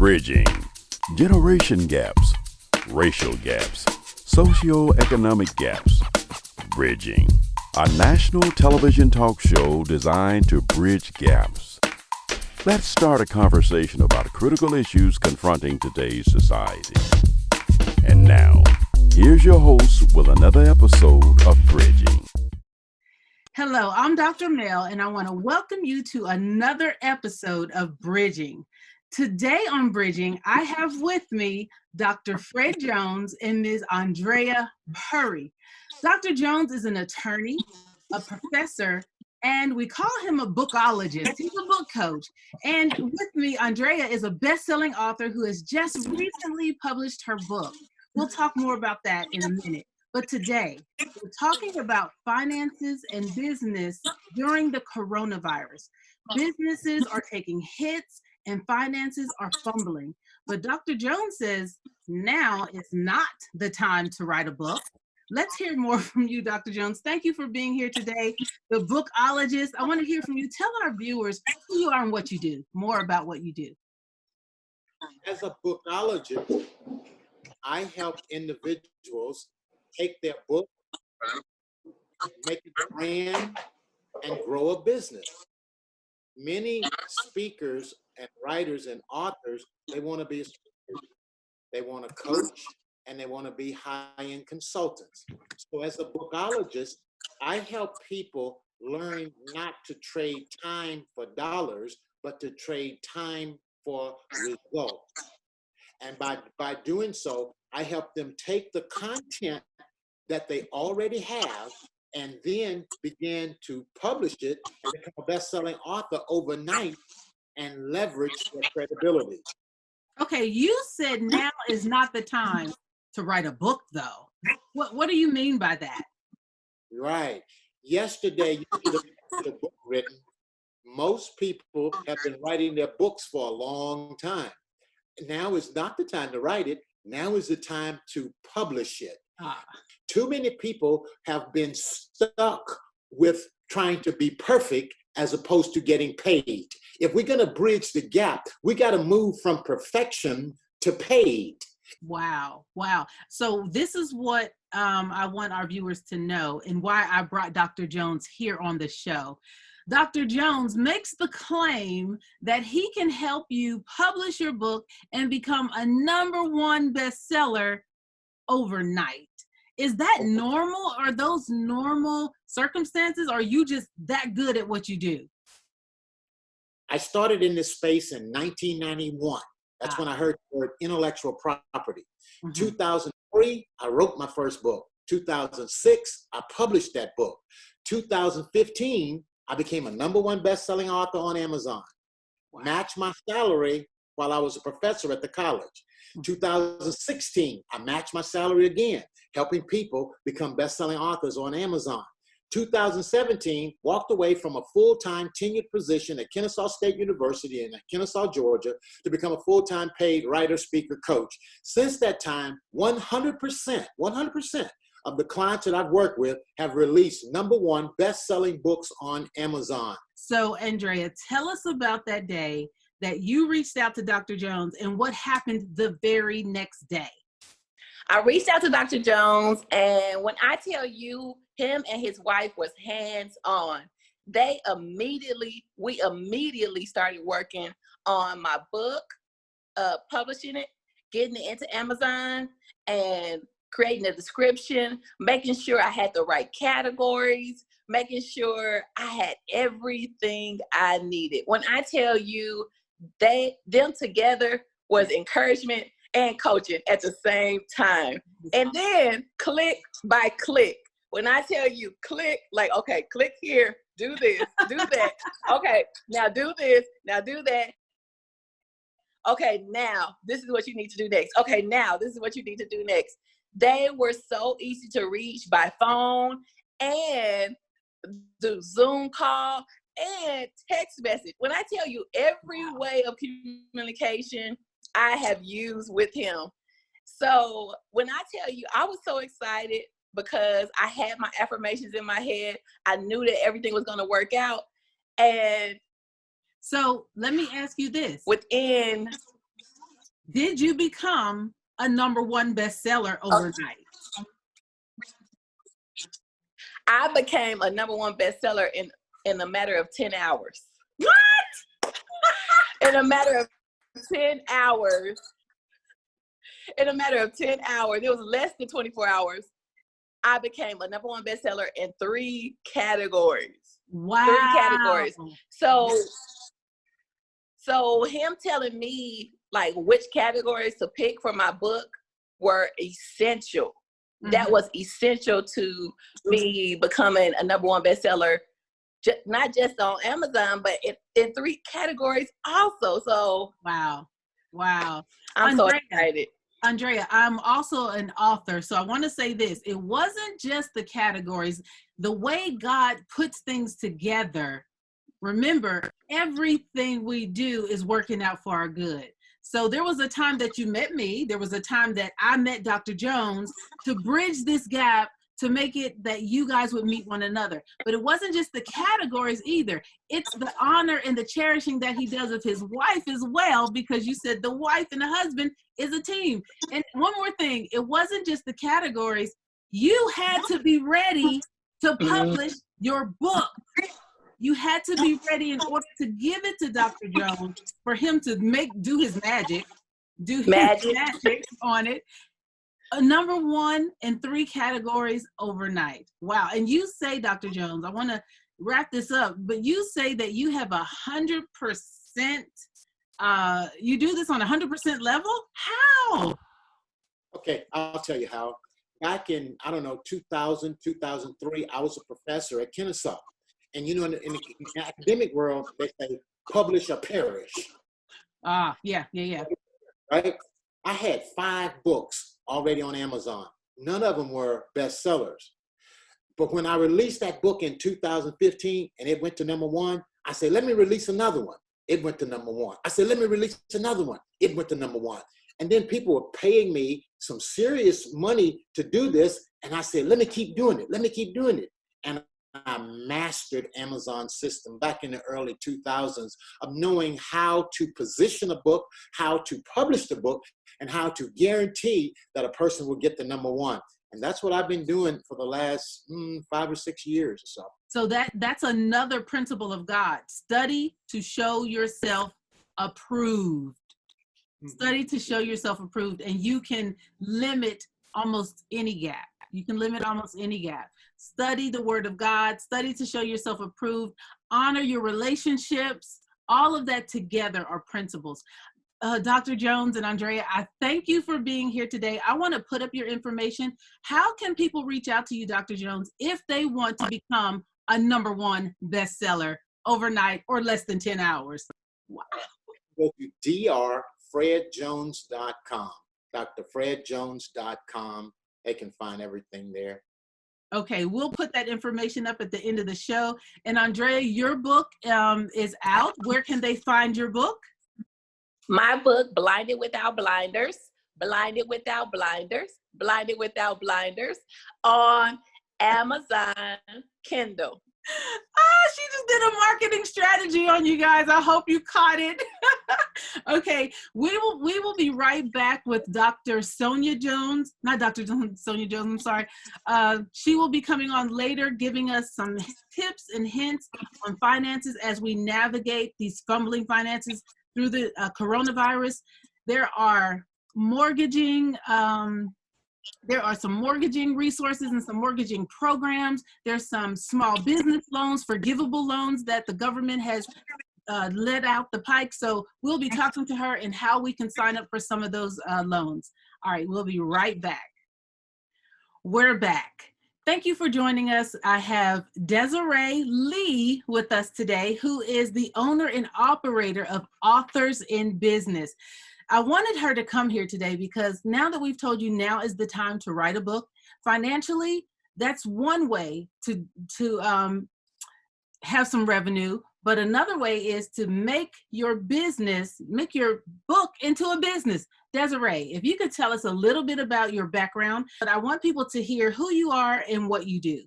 Bridging generation gaps, racial gaps, socioeconomic gaps. Bridging, a national television talk show designed to bridge gaps. Let's start a conversation about critical issues confronting today's society. And now, here's your host with another episode of Bridging. Hello, I'm Dr. Mel, and I want to welcome you to another episode of Bridging. Today on Bridging, I have with me Dr. Fred Jones and Ms. Andrea Purry. Dr. Jones is an attorney, a professor, and we call him a bookologist. He's a book coach. And with me, Andrea is a best-selling author who has just recently published her book. We'll talk more about that in a minute. But today, we're talking about finances and business during the coronavirus. Businesses are taking hits and finances are fumbling. But Dr. Jones says now is not the time to write a book. Let's hear more from you, Dr. Jones. Thank you for being here today. The bookologist, I want to hear from you. Tell our viewers who you are and what you do, more about what you do. As a bookologist, I help individuals take their book, make a brand, and grow a business. Many speakers and writers and authors, they want to be a speaker, they want to coach, and they want to be high-end consultants. So as a bookologist, I help people learn not to trade time for dollars, but to trade time for results. And by doing so, I help them take the content that they already have and then begin to publish it and become a best-selling author overnight and leverage their credibility. Okay, you said now is not the time to write a book, though. What do you mean by that? Right. Yesterday, you could have had a book written. Most people have been writing their books for a long time. Now is not the time to write it. Now is the time to publish it. Too many people have been stuck with trying to be perfect as opposed to getting paid. If we're going to bridge the gap, we got to move from perfection to paid. Wow. So this is what I want our viewers to know and why I brought Dr. Jones here on the show. Dr. Jones makes the claim that he can help you publish your book and become a #1 bestseller overnight. Is that normal? Are those normal circumstances? Or are you just that good at what you do? I started in this space in 1991. That's when I heard the word intellectual property. 2003, I wrote my first book. 2006, I published that book. 2015, I became a #1 best-selling author on Amazon. Wow. Matched my salary while I was a professor at the college. 2016, I matched my salary again, helping people become best-selling authors on Amazon. 2017, walked away from a full-time tenured position at Kennesaw State University in Kennesaw, Georgia, to become a full-time paid writer, speaker, coach. Since that time, 100% of the clients that I've worked with have released #1 best-selling books on Amazon. So, Andrea, tell us about that day that you reached out to Dr. Jones and what happened the very next day. I reached out to Dr. Jones, and when I tell you, him and his wife was hands-on. We immediately started working on my book, publishing it, getting it into Amazon, and creating a description, making sure I had the right categories, making sure I had everything I needed. When I tell you, them together was encouragement and coaching at the same time. And then click by click. When I tell you click, like, okay, click here, do this, do that. Okay, now do this, now do that. Okay, now this is what you need to do next. Okay, now this is what you need to do next. They were so easy to reach by phone and the Zoom call and text message. When I tell you every way of communication I have used with him. So when I tell you, I was so excited because I had my affirmations in my head. I knew that everything was going to work out. And so let me ask you this. Within did you become a #1 bestseller overnight? I became a #1 bestseller in a matter of 10 hours. What? In a matter of 10 hours. In a matter of 10 hours. It was less than 24 hours. I became a #1 bestseller in 3 categories. Wow. 3 categories. So him telling me like which categories to pick for my book were essential. That was essential to me becoming a #1 bestseller, not just on Amazon, but in 3 categories also. So wow. I'm so excited. Andrea, I'm also an author, so I want to say this. It wasn't just the categories. The way God puts things together, remember, everything we do is working out for our good. So there was a time that you met me. There was a time that I met Dr. Jones to bridge this gap, to make it that you guys would meet one another. But it wasn't just the categories either. It's the honor and the cherishing that he does of his wife as well, because you said the wife and the husband is a team. And one more thing, it wasn't just the categories. You had to be ready to publish your book. You had to be ready in order to give it to Dr. Jones for him to do his magic on it. A #1 in 3 categories overnight. Wow. And you say, Dr. Jones, I want to wrap this up, but you say that you have 100%, you do this on 100% level? How? Okay, I'll tell you how. Back in, 2000, 2003, I was a professor at Kennesaw. And in the academic world, they say publish or perish. Yeah. Right? I had 5 books already on Amazon. None of them were bestsellers. But when I released that book in 2015 and it went to #1, I said, let me release another one. It went to #1. I said, let me release another one. It went to #1. And then people were paying me some serious money to do this. And I said, let me keep doing it. And I mastered Amazon's system back in the early 2000s of knowing how to position a book, how to publish the book, and how to guarantee that a person will get the #1. And that's what I've been doing for the last 5 or 6 years or so. So that's another principle of God. Study to show yourself approved. Study to show yourself approved, and you can limit almost any gap. Study the word of God, study to show yourself approved, honor your relationships. All of that together are principles. Dr. Jones and Andrea, I thank you for being here today. I want to put up your information. How can people reach out to you, Dr. Jones, if they want to become a #1 bestseller overnight or less than 10 hours? Wow. Go to drfredjones.com, drfredjones.com. They can find everything there. Okay, we'll put that information up at the end of the show. And Andrea, your book is out. Where can they find your book? My book, Blinded Without Blinders, on Amazon Kindle. She just did a marketing strategy on you guys. I hope you caught it. Okay, we will be right back with Dr. Sonia Jones. Not Dr. Sonia Jones, I'm sorry. She will be coming on later, giving us some tips and hints on finances as we navigate these fumbling finances through the coronavirus. There are some mortgaging resources and some mortgaging programs. There's some small business loans, forgivable loans that the government has let out the pike. So we'll be talking to her and how we can sign up for some of those loans. All right, we'll be right back. We're back. Thank you for joining us. I have Desiree Lee with us today, who is the owner and operator of Authors in Business. I wanted her to come here today because now that we've told you now is the time to write a book, financially, that's one way to have some revenue. But another way is to make your book into a business. Desiree, if you could tell us a little bit about your background, but I want people to hear who you are and what you do.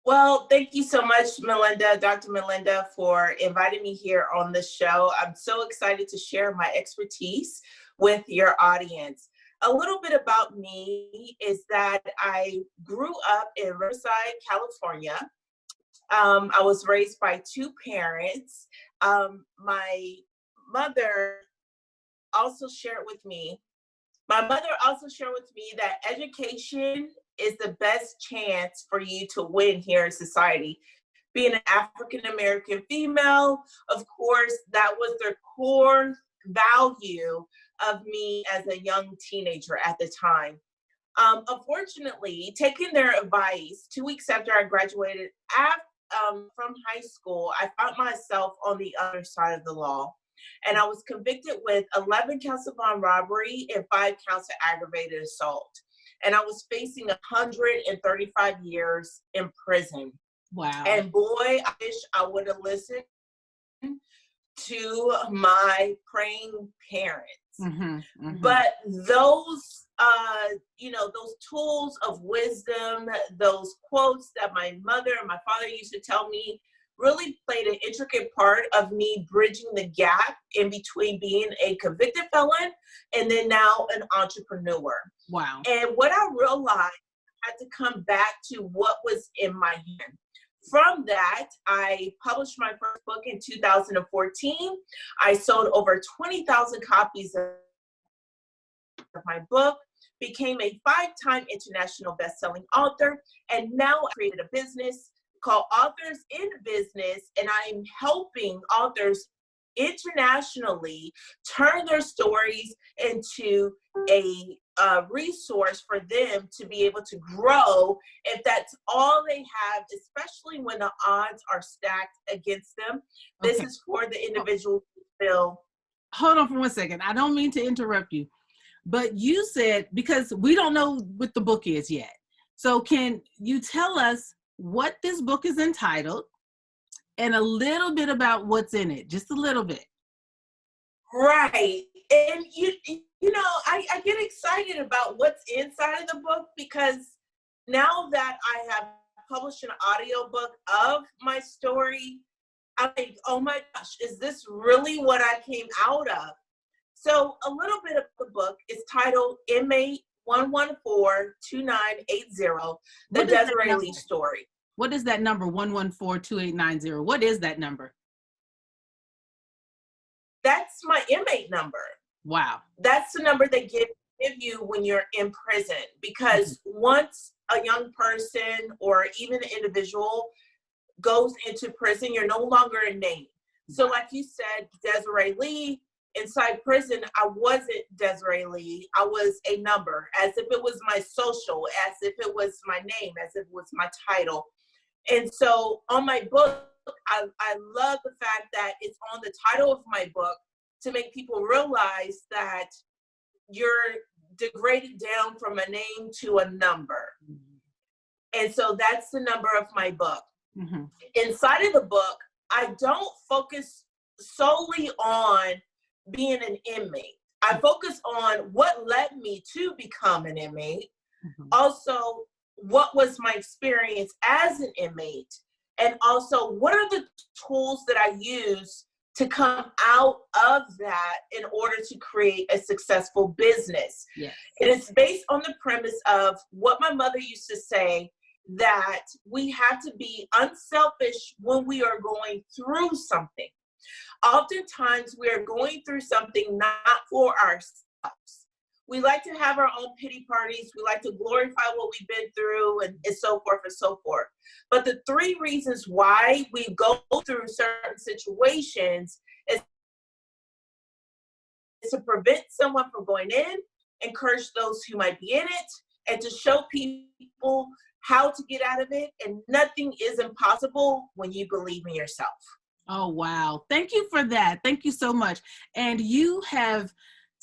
Well, thank you so much, Melinda, Dr. Melinda, for inviting me here on the show. I'm so excited to share my expertise with your audience. A little bit about me is that I grew up in Riverside, California. I was raised by two parents. My mother also shared with me My mother also shared with me that education is the best chance for you to win here in society. Being an African American female, of course, that was the core value of me as a young teenager at the time. Unfortunately, taking their advice, 2 weeks after I graduated from high school, I found myself on the other side of the law. And I was convicted with 11 counts of armed robbery and 5 counts of aggravated assault. And I was facing 135 years in prison. Wow. And boy, I wish I would have listened to my praying parents. Mm-hmm, mm-hmm. But those, those tools of wisdom, those quotes that my mother and my father used to tell me really played an intricate part of me bridging the gap in between being a convicted felon and then now an entrepreneur. Wow. And what I realized, I had to come back to what was in my hand. From that, I published my first book in 2014. I sold over 20,000 copies of my book, became a 5-time international best-selling author, and now I created a business called Authors in Business, and I'm helping authors internationally turn their stories into a resource for them to be able to grow if that's all they have, especially when the odds are stacked against them. This Okay. is for the individual to feel. Hold on for 1 second. I don't mean to interrupt you, but you said, because we don't know what the book is yet. So can you tell us what this book is entitled and a little bit about what's in it? Just a little bit. Right. And I get excited about what's inside of the book, because now that I have published an audiobook of my story, I'm like, oh my gosh, is this really what I came out of? So a little bit of the book is titled Inmate 114-2980, the Desiree Lee story. What is that number, 114-2890? What is that number? That's my inmate number. Wow. That's the number they give you when you're in prison, because once a young person or even an individual goes into prison, you're no longer a name. So like you said, Desiree Lee, inside prison, I wasn't Desiree Lee. I was a number, as if it was my social, as if it was my name, as if it was my title. And so on my book, I love the fact that it's on the title of my book to make people realize that you're degraded down from a name to a number. Mm-hmm. And so that's the number of my book. Mm-hmm. Inside of the book, I don't focus solely on being an inmate. I focus on what led me to become an inmate. Mm-hmm. Also, what was my experience as an inmate? And also, what are the tools that I use to come out of that in order to create a successful business? Yes. It is based on the premise of what my mother used to say, that we have to be unselfish when we are going through something. Oftentimes, we are going through something not for ourselves. We like to have our own pity parties. We like to glorify what we've been through and so forth and so forth. But the 3 reasons why we go through certain situations is to prevent someone from going in, encourage those who might be in it, and to show people how to get out of it. And nothing is impossible when you believe in yourself. Oh, wow. Thank you for that. Thank you so much. And you have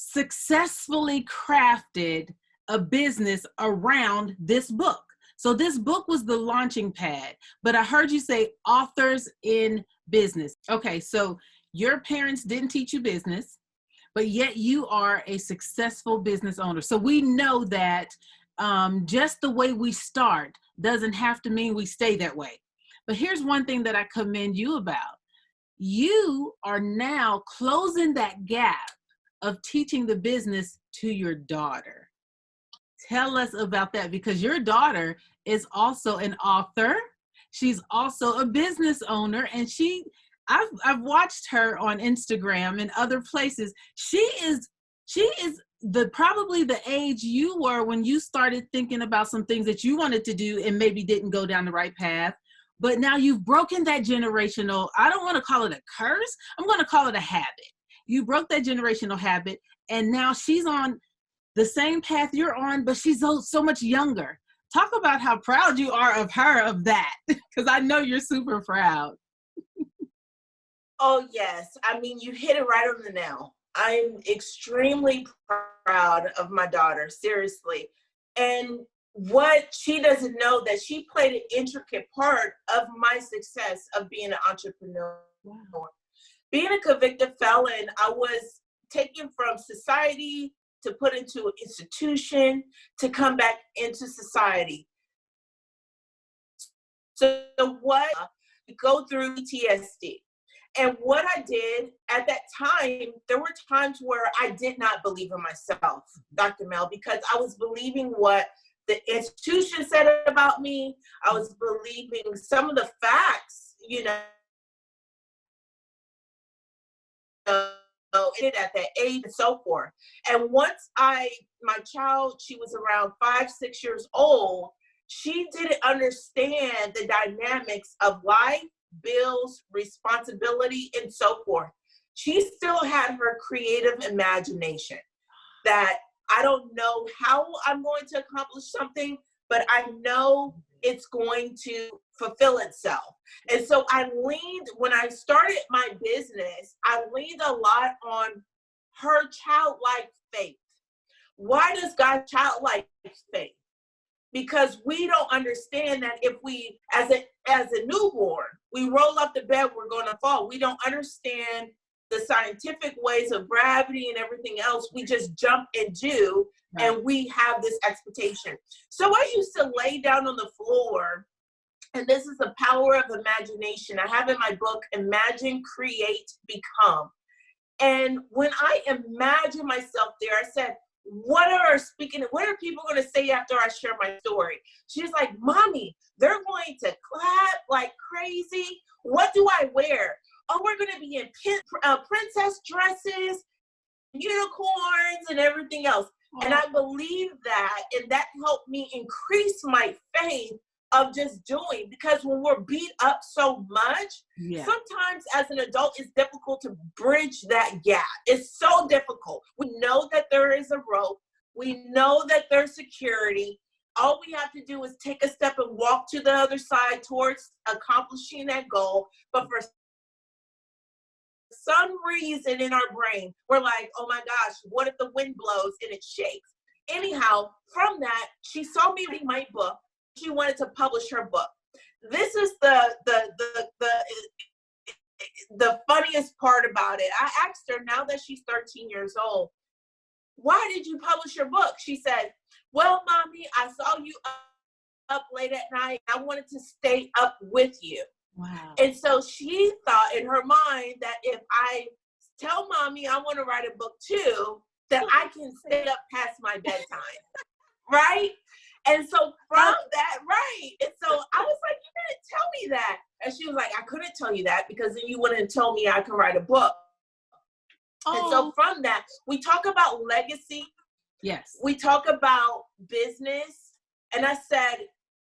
successfully crafted a business around this book. So this book was the launching pad, but I heard you say Authors in Business. Okay, so your parents didn't teach you business, but yet you are a successful business owner. So we know that just the way we start doesn't have to mean we stay that way. But here's one thing that I commend you about. You are now closing that gap of teaching the business to your daughter. Tell us about that, because your daughter is also an author. She's also a business owner, and I've watched her on Instagram and other places. She is probably the age you were when you started thinking about some things that you wanted to do and maybe didn't go down the right path. But now you've broken that generational, I don't want to call it a curse, I'm going to call it a habit. You broke that generational habit, and now she's on the same path you're on, but she's so much younger. Talk about how proud you are of her, of that, because I know you're super proud. Oh, yes. I mean, you hit it right on the nail. I'm extremely proud of my daughter, seriously. And what she doesn't know, that she played an intricate part of my success of being an entrepreneur. Wow. Being a convicted felon, I was taken from society to put into an institution to come back into society. So what? Go through PTSD. And what I did at that time, there were times where I did not believe in myself, Dr. Mel, because I was believing what the institution said about me. I was believing some of the facts, you know, at that age and so forth. And once my child, she was around 5-6 years old, she didn't understand the dynamics of life, bills, responsibility, and so forth. She still had her creative imagination that I don't know how I'm going to accomplish something, but I know it's going to fulfill itself. And so when I started my business, I leaned a lot on her childlike faith. Why does God childlike faith? Because we don't understand that if we, as a newborn, we roll up the bed, we're going to fall. We don't understand the scientific ways of gravity and everything else. We just jump and do, and we have this expectation. So I used to lay down on the floor, and this is the power of imagination. I have in my book, Imagine, Create, Become. And when I imagine myself there, I said, what are people going to say after I share my story? She's like, Mommy, they're going to clap like crazy. What do I wear? Oh, we're going to be in princess dresses, unicorns, and everything else. Oh. And I believe that, and that helped me increase my faith of just doing, because when we're beat up so much, sometimes as an adult, it's difficult to bridge that gap. It's so difficult. We know that there is a rope. We know that there's security. All we have to do is take a step and walk to the other side towards accomplishing that goal. But for some reason in our brain, we're like, oh my gosh, what if the wind blows and it shakes? Anyhow, from that, she saw me read my book. She wanted to publish her book. This is the funniest part about it. I asked her, now that she's 13 years old, why did you publish your book? She said, well, Mommy, I saw you up late at night. I wanted to stay up with you. Wow. And so she thought in her mind that if I tell Mommy I want to write a book too, that I can stay up past my bedtime. Right? And so from that, right. And so I was like, you didn't tell me that. And she was like, I couldn't tell you that because then you wouldn't tell me I can write a book. Oh. And so from that, we talk about legacy. Yes. We talk about business. And I said,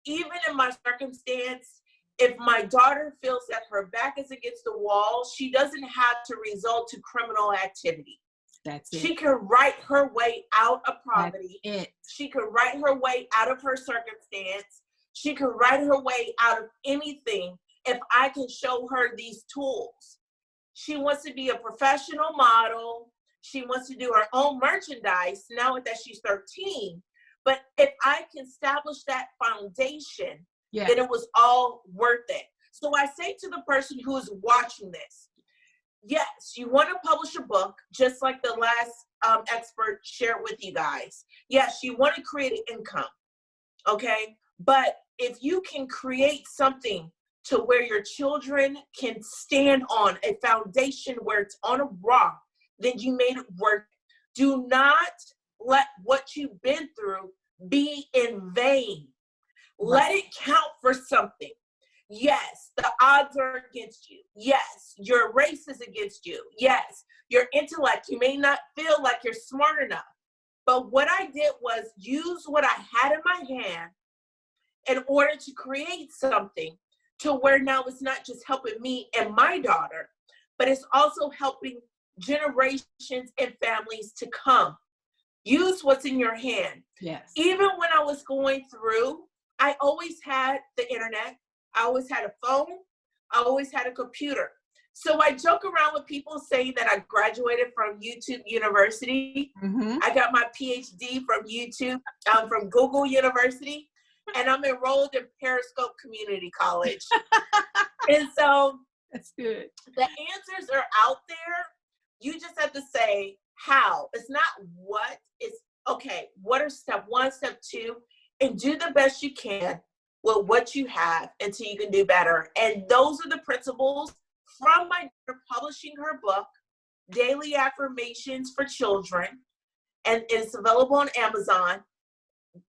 even in my circumstance, if my daughter feels that her back is against the wall, she doesn't have to resort to criminal activity. That's it. She can write her way out of poverty. That's it. She can write her way out of her circumstance. She can write her way out of anything if I can show her these tools. She wants to be a professional model. She wants to do her own merchandise now that she's 13. But if I can establish that foundation, then it was all worth it. So I say to the person who is watching this, yes, you want to publish a book, just like the last expert shared with you guys. Yes, you want to create an income, okay? But if you can create something to where your children can stand on a foundation where it's on a rock, then you made it work. Do not let what you've been through be in vain. Let it count for something. Yes, the odds are against you. Yes, your race is against you. Yes, your intellect, you may not feel like you're smart enough. But what I did was use what I had in my hand in order to create something to where now it's not just helping me and my daughter, but it's also helping generations and families to come. Use what's in your hand. Yes. Even when I was going through, I always had the internet. I always had a phone. I always had a computer. So I joke around with people saying that I graduated from YouTube University. I got my PhD from YouTube, from Google University, and I'm enrolled in Periscope Community College. And so that's good. The answers are out there. You just have to say how. It's not what. It's okay. What are step one, step two, and do the best you can with what you have until you can do better. And those are the principles from my daughter publishing her book, Daily Affirmations for Children, and it's available on Amazon.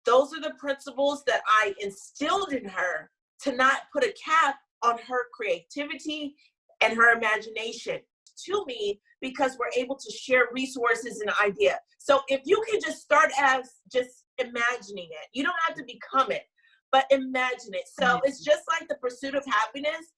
Those are the principles that I instilled in her to not put a cap on her creativity and her imagination to me, because we're able to share resources and ideas. So if you can just start as just imagining it, you don't have to become it, but imagine it. So it's just like the pursuit of happiness.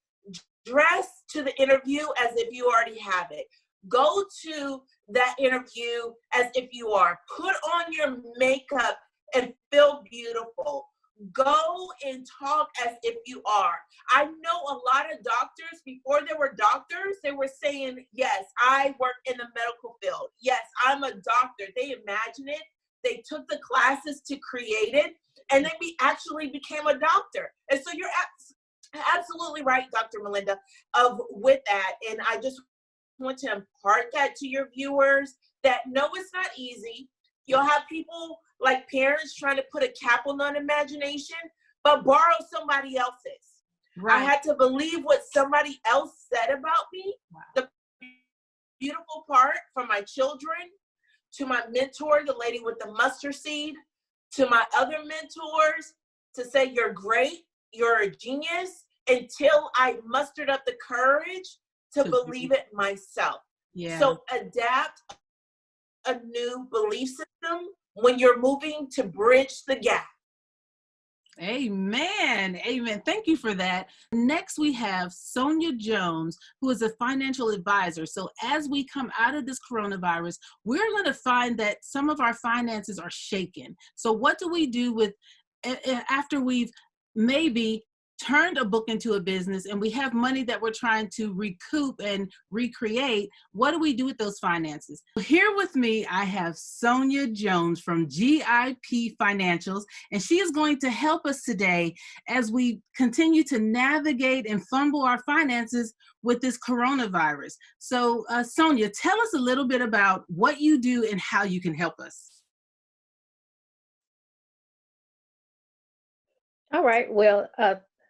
Dress to the interview as if you already have it. Go to that interview as if you are. Put on your makeup and feel beautiful. Go and talk as if you are. I know a lot of doctors, before they were doctors, they were saying, yes, I work in the medical field. Yes, I'm a doctor. They imagine it. They took the classes to create it, and then we actually became a doctor. And so you're absolutely right, Dr. Melinda, with that. And I just want to impart that to your viewers, that no, it's not easy. You'll have people like parents trying to put a cap on imagination, but borrow somebody else's. Right. I had to believe what somebody else said about me. Wow. The beautiful part, from my children to my mentor, the lady with the mustard seed, to my other mentors, to say you're great, you're a genius, until I mustered up the courage to believe it myself. Yeah. So adapt a new belief system when you're moving to bridge the gap. Amen. Amen. Thank you for that. Next, we have Sonia Jones, who is a financial advisor. So as we come out of this coronavirus, we're going to find that some of our finances are shaken. So what do we do with after we've maybe turned a book into a business and we have money that we're trying to recoup and recreate? What do we do with those finances? Here with me, I have Sonia Jones from GIP Financials, and she is going to help us today as we continue to navigate and fumble our finances with this coronavirus. So Sonia, tell us a little bit about what you do and how you can help us. All right. Well,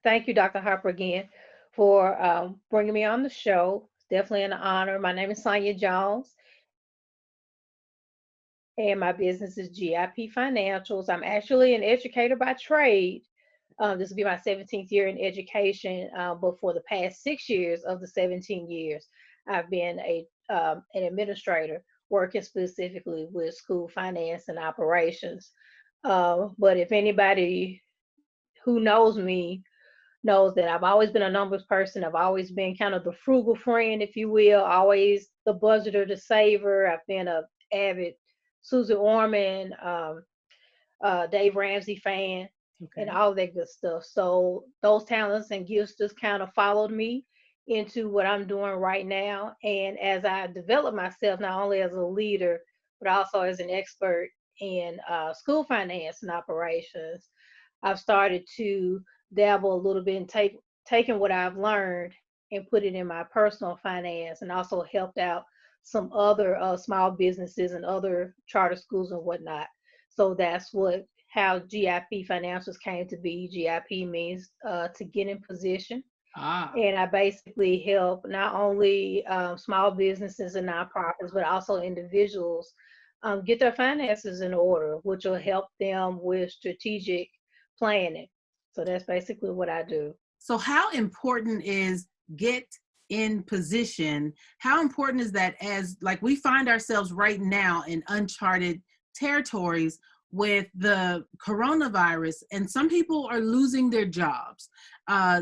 thank you, Dr. Harper, again for bringing me on the show. It's definitely an honor. My name is Sonia Jones, and my business is GIP Financials. I'm actually an educator by trade. This will be my 17th year in education, but for the past 6 years of the 17 years, I've been an administrator working specifically with school finance and operations. But if anybody who knows me knows that I've always been a numbers person. I've always been kind of the frugal friend, if you will, always the budgeter, the saver. I've been an avid Susie Orman, Dave Ramsey fan, and all that good stuff. So those talents and gifts just kind of followed me into what I'm doing right now. And as I develop myself, not only as a leader, but also as an expert in school finance and operations, I've started to dabble a little bit in taking what I've learned and put it in my personal finance, and also helped out some other small businesses and other charter schools and whatnot. So that's what how GIP financials came to be. GIP means to get in position. Ah, And I basically help not only small businesses and nonprofits, but also individuals get their finances in order, which will help them with strategic planning. So that's basically what I do. so how important is get in position? How important is that, as like we find ourselves right now in uncharted territories with the coronavirus, and some people are losing their jobs.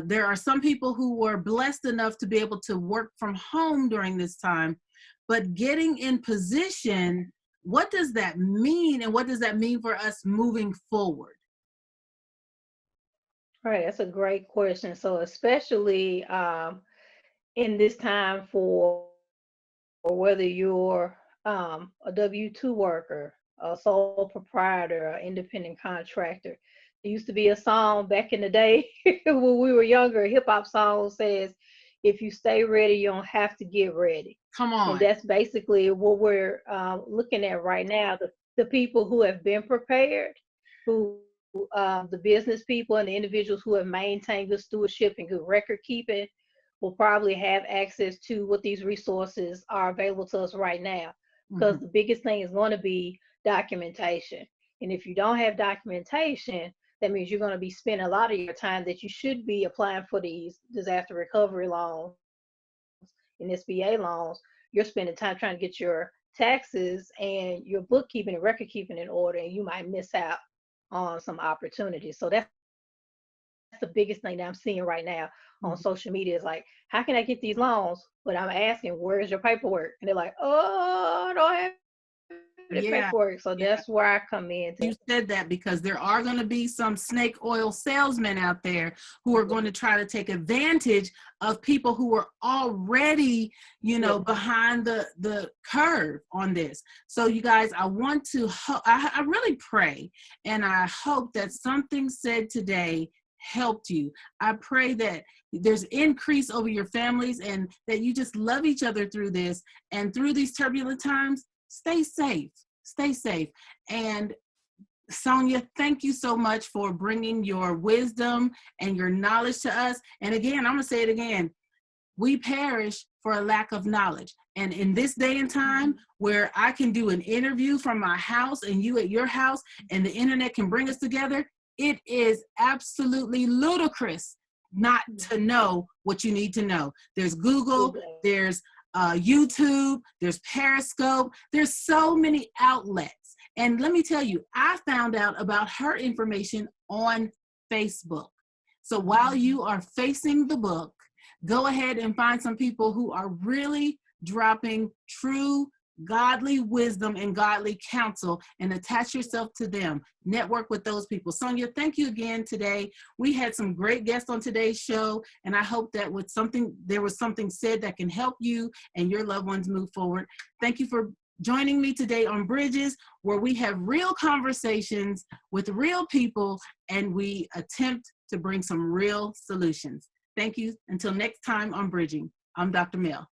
There are some people who were blessed enough to be able to work from home during this time, but getting in position, what does that mean, and what does that mean for us moving forward? Right, that's a great question. So especially in this time for or whether you're a W-2 worker, a sole proprietor, or independent contractor. There used to be a song back in the day when we were younger, a hip hop song says, if you stay ready, you don't have to get ready. Come And on. that's basically what we're looking at right now. The people who have been prepared, who the business people and the individuals who have maintained good stewardship and good record keeping will probably have access to what these resources are available to us right now. Because Mhm. the biggest thing is going to be documentation. And if you don't have documentation, that means you're going to be spending a lot of your time that you should be applying for these disaster recovery loans and SBA loans. You're spending time trying to get your taxes and your bookkeeping and record keeping in order, and you might miss out on some opportunities. So that's the biggest thing that I'm seeing right now on social media is like, how can I get these loans? But I'm asking, where's your paperwork? And they're like, oh, I don't have the Yeah. paperwork. So that's where I come in. You said that because there are going to be some snake oil salesmen out there who are going to try to take advantage of people who are already, behind the curve on this. So you guys, I want to, I really pray and I hope that something said today helped you. I pray that there's increase over your families and that you just love each other through this, and through these turbulent times. Stay safe. Stay safe. And Sonia, thank you so much for bringing your wisdom and your knowledge to us. And again, I'm going to say it again. We perish for a lack of knowledge. And in this day and time where I can do an interview from my house and you at your house and the internet can bring us together, it is absolutely ludicrous not to know what you need to know. There's Google, there's YouTube, there's Periscope, there's so many outlets. And let me tell you, I found out about her information on Facebook. So while you are facing the book, go ahead and find some people who are really dropping true godly wisdom and godly counsel and attach yourself to them. Network with those people. Sonia, thank you again today. We had some great guests on today's show, and I hope that there was something said that can help you and your loved ones move forward. Thank you for joining me today on Bridges, where we have real conversations with real people and we attempt to bring some real solutions. Thank you. Until next time on Bridging, I'm Dr. Mel.